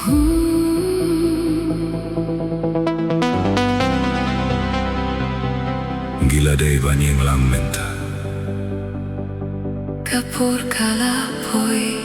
Gila day banyeng lang menta kapur kalapoi.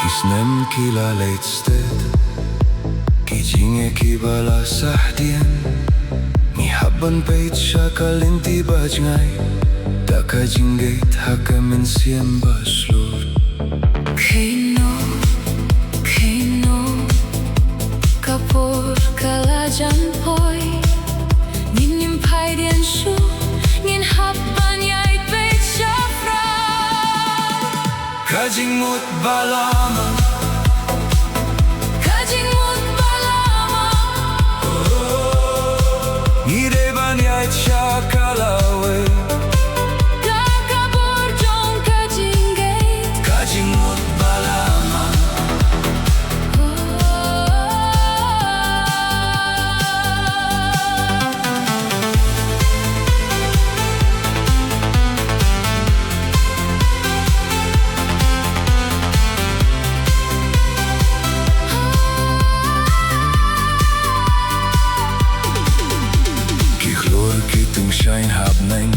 Kisnem kila leitsted Kijinge kibala sahdien Mihaban peit shakalinti bajngai Taka jingait haka min siem baslur Keno kapur kalajan poi. Nin pai dien shu nin haban yai peit shafra. Jingmut Ba La Mang Jingmut Ba La Mang Ngide banyait shakalawe Kakapur jong kajingate Jingmut Ba La Mang Shine happening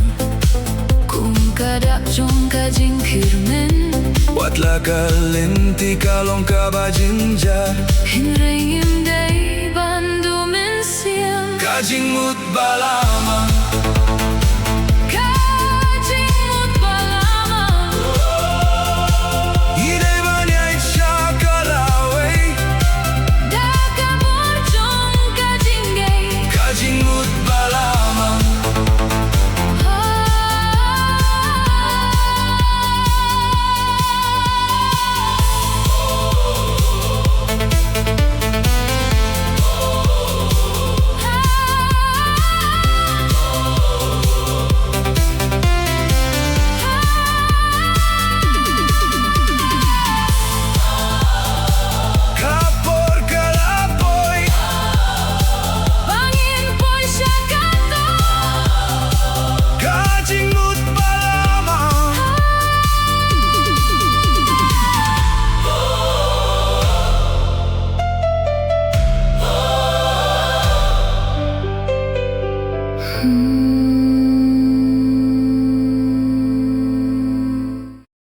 Kung kadak jong kajingkirmen Watla kalinti kalong kabajinjar Hinrayim day bandu min siem Jingmut Ba La Mang